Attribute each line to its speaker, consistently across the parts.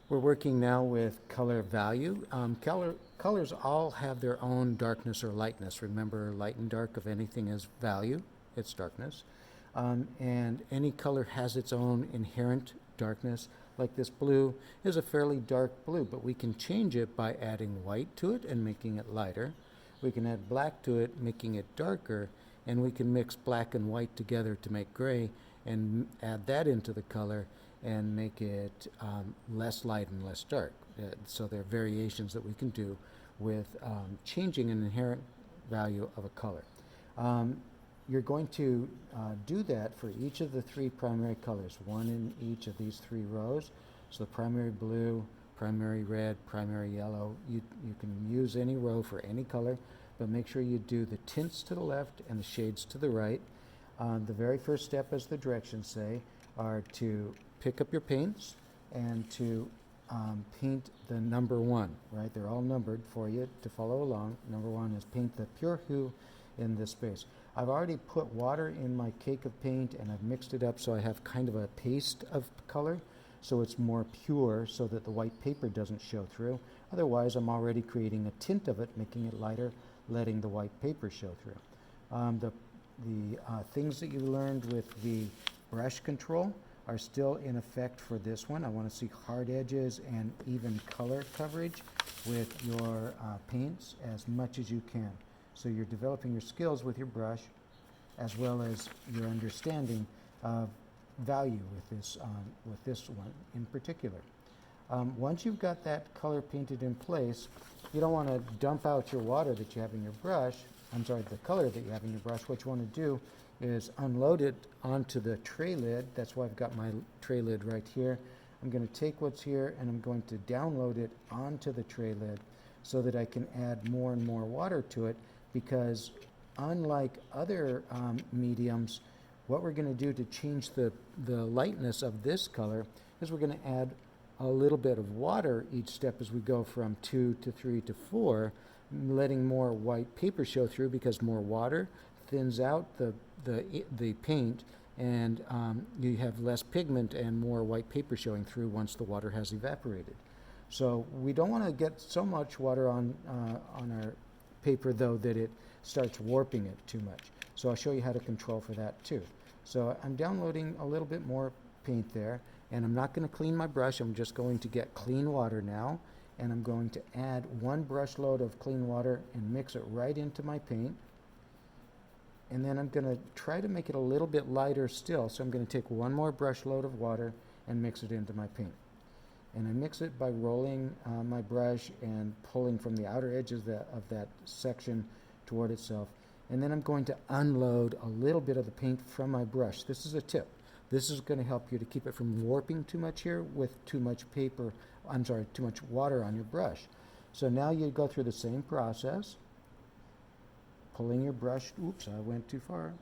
Speaker 1: We're working now with color value. Colors all have their own darkness or lightness. Remember, light and dark of anything is value, it's darkness. And any color has its own inherent darkness. Like this blue is a fairly dark blue, but we can change it by adding white to it and making it lighter. We can add black to it, making it darker, and we can mix black and white together to make gray and add that into the color and make it less light and less dark. So there are variations that we can do with changing an inherent value of a color. You're going to do that for each of the three primary colors, one in each of these three rows. So the primary blue, primary red, primary yellow. You can use any row for any color, but make sure you do the tints to the left and the shades to the right. The very first step, as the directions say, are to pick up your paints and to paint the number one, right? They're all numbered for you to follow along. Number one is paint the Pure Hue in this space. I've already put water in my cake of paint and I've mixed it up so I have kind of a paste of color, so it's more pure so that the white paper doesn't show through. Otherwise, I'm already creating a tint of it, making it lighter, letting the white paper show through. The things that you learned with the brush control are still in effect for this one. I want to see hard edges and even color coverage with your paints as much as you can. So you're developing your skills with your brush as well as your understanding of value with this one in particular. Once you've got that color painted in place, you don't want to dump out your water that you have in your brush, the color that you have in your brush. What you want to do is unload it onto the tray lid. That's why I've got my tray lid right here. I'm going to take what's here and I'm going to download it onto the tray lid so that I can add more and more water to it, because unlike other mediums, what we're going to do to change the lightness of this color is we're going to add a little bit of water each step as we go from 2 to 3 to 4, letting more white paper show through, because more water thins out the paint, and you have less pigment and more white paper showing through once the water has evaporated. So we don't want to get so much water on our paper though that it starts warping it too much. So I'll show you how to control for that too. So I'm downloading a little bit more paint there, and I'm not going to clean my brush. I'm just going to get clean water now, and I'm going to add one brush load of clean water and mix it right into my paint. And then I'm going to try to make it a little bit lighter still, so I'm going to take one more brush load of water and mix it into my paint. And I mix it by rolling my brush and pulling from the outer edges of that section toward itself. And then I'm going to unload a little bit of the paint from my brush. This is a tip. This is going to help you to keep it from warping too much here with too much too much water on your brush. So now you go through the same process, pulling your brush, oops, I went too far,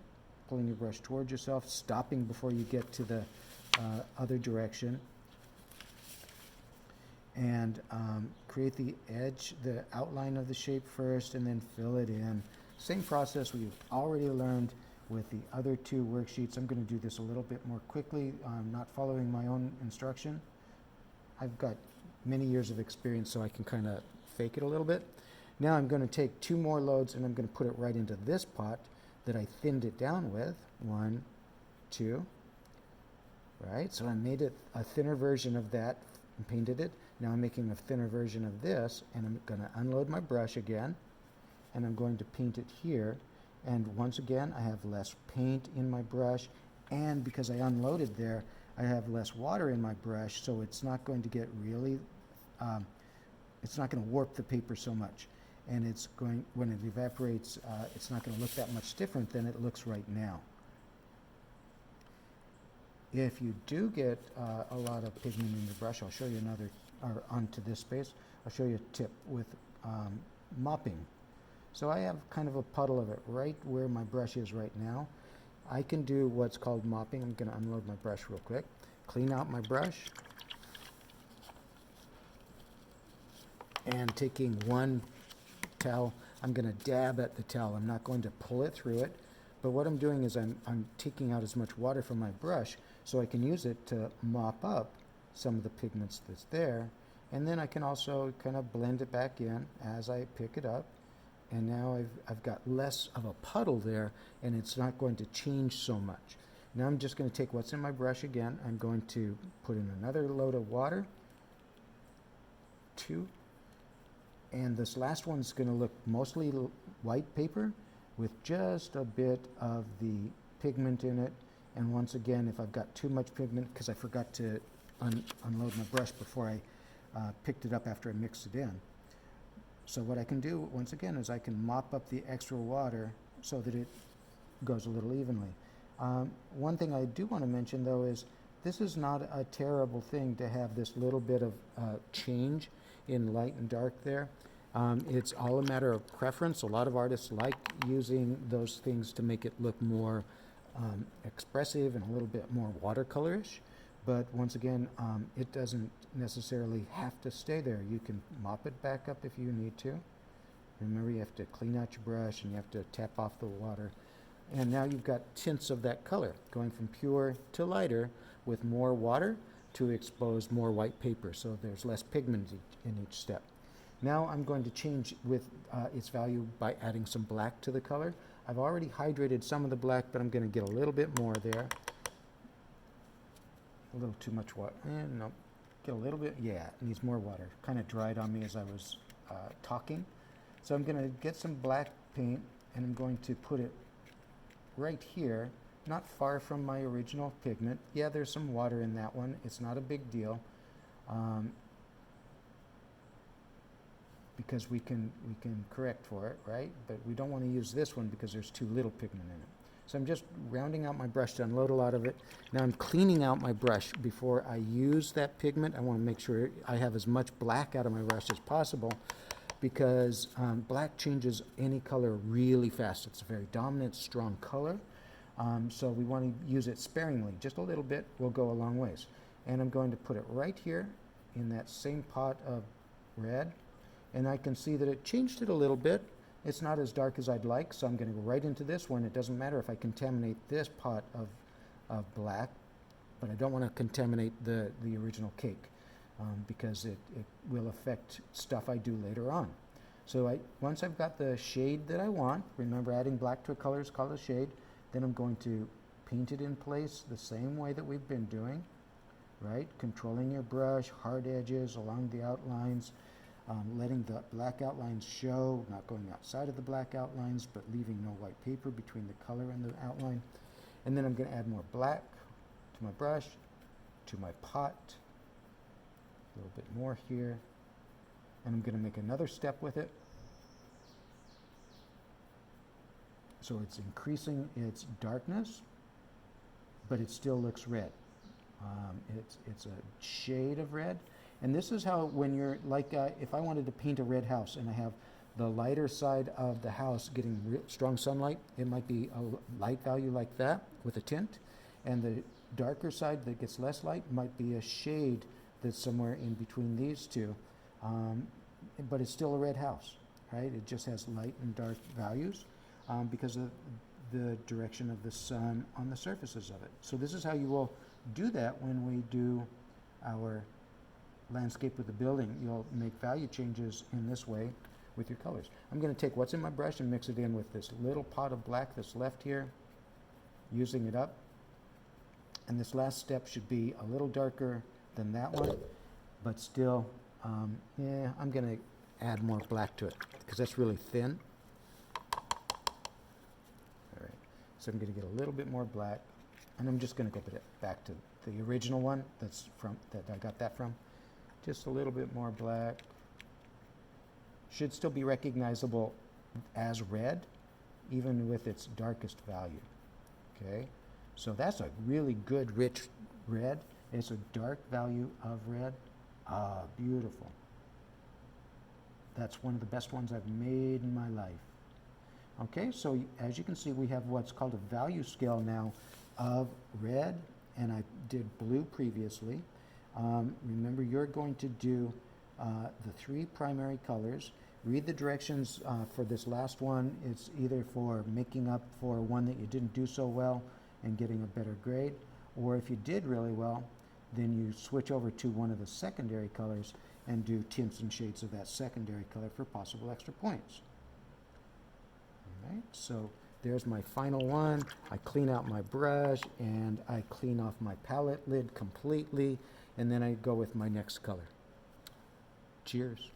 Speaker 1: pulling your brush towards yourself, stopping before you get to the other direction, and create the edge, the outline of the shape first, and then fill it in. Same process we've already learned with the other two worksheets. I'm going to do this a little bit more quickly. I'm not following my own instruction. I've got many years of experience, so I can kind of fake it a little bit. Now I'm going to take two more loads and I'm going to put it right into this pot that I thinned it down with. 1, 2, right? So I made it a thinner version of that and painted it. Now I'm making a thinner version of this, and I'm going to unload my brush again, and I'm going to paint it here. And once again, I have less paint in my brush, and because I unloaded there, I have less water in my brush, so it's not going to get really, it's not going to warp the paper so much. And it's going, when it evaporates, it's not going to look that much different than it looks right now. If you do get a lot of pigment in your brush, I'll show you another, or onto this space, I'll show you a tip with mopping. So I have kind of a puddle of it right where my brush is right now. I can do what's called mopping. I'm going to unload my brush real quick, clean out my brush, and taking one towel, I'm going to dab at the towel. I'm not going to pull it through it, but what I'm doing is I'm taking out as much water from my brush so I can use it to mop up some of the pigments that's there. And then I can also kind of blend it back in as I pick it up. And now I've got less of a puddle there, and it's not going to change so much. Now I'm just going to take what's in my brush again. I'm going to put in another load of water, 2. And this last one's going to look mostly white paper with just a bit of the pigment in it. And once again, if I've got too much pigment, because I forgot to unload my brush before I picked it up after I mixed it in. So what I can do, once again, is I can mop up the extra water so that it goes a little evenly. One thing I do want to mention, though, is this is not a terrible thing to have this little bit of change in light and dark there. It's all a matter of preference. A lot of artists like using those things to make it look more expressive and a little bit more watercolorish. But once again, it doesn't necessarily have to stay there. You can mop it back up if you need to. Remember, you have to clean out your brush and you have to tap off the water. And now you've got tints of that color, going from pure to lighter with more water to expose more white paper, so there's less pigment in each step. Now I'm going to change with its value by adding some black to the color. I've already hydrated some of the black, but I'm going to get a little bit more there. A little too much water. No, get a little bit. Yeah, it needs more water. Kind of dried on me as I was talking. So I'm going to get some black paint, and I'm going to put it right here, not far from my original pigment. Yeah, there's some water in that one. It's not a big deal, because we can correct for it, right? But we don't want to use this one because there's too little pigment in it. So I'm just rounding out my brush to unload a lot of it. Now I'm cleaning out my brush before I use that pigment. I want to make sure I have as much black out of my brush as possible, because black changes any color really fast. It's a very dominant, strong color. So we want to use it sparingly. Just a little bit will go a long ways. And I'm going to put it right here in that same pot of red. And I can see that it changed it a little bit. It's not as dark as I'd like, so I'm going to go right into this one. It doesn't matter if I contaminate this pot of black, but I don't want to contaminate the original cake, because it will affect stuff I do later on. So once I've got the shade that I want, remember adding black to a color is called a shade, then I'm going to paint it in place the same way that we've been doing, right? Controlling your brush, hard edges along the outlines, letting the black outlines show, not going outside of the black outlines, but leaving no white paper between the color and the outline. And then I'm going to add more black to my brush, to my pot, a little bit more here, and I'm going to make another step with it. So it's increasing its darkness, but it still looks red. It's a shade of red. And this is how, when you're like, if I wanted to paint a red house and I have the lighter side of the house getting strong sunlight, it might be a light value like that with a tint. And the darker side that gets less light might be a shade that's somewhere in between these two. But it's still a red house, right? It just has light and dark values because of the direction of the sun on the surfaces of it. So this is how you will do that when we do our landscape with the building. You'll make value changes in this way with your colors. I'm going to take what's in my brush and mix it in with this little pot of black that's left here, using it up. And this last step should be a little darker than that one, but still, yeah, I'm going to add more black to it because that's really thin. All right, so I'm going to get a little bit more black, and I'm just going to go back to the original one that I got that from. Just a little bit more black. Should still be recognizable as red, even with its darkest value. Okay, so that's a really good rich red. It's a dark value of red. Ah, beautiful. That's one of the best ones I've made in my life. Okay, so as you can see, we have what's called a value scale now of red, and I did blue previously. Remember, you're going to do the 3 primary colors. Read the directions for this last one. It's either for making up for one that you didn't do so well and getting a better grade, or if you did really well, then you switch over to one of the secondary colors and do tints and shades of that secondary color for possible extra points. All right, so there's my final one. I clean out my brush and I clean off my palette lid completely, and then I go with my next color. Cheers.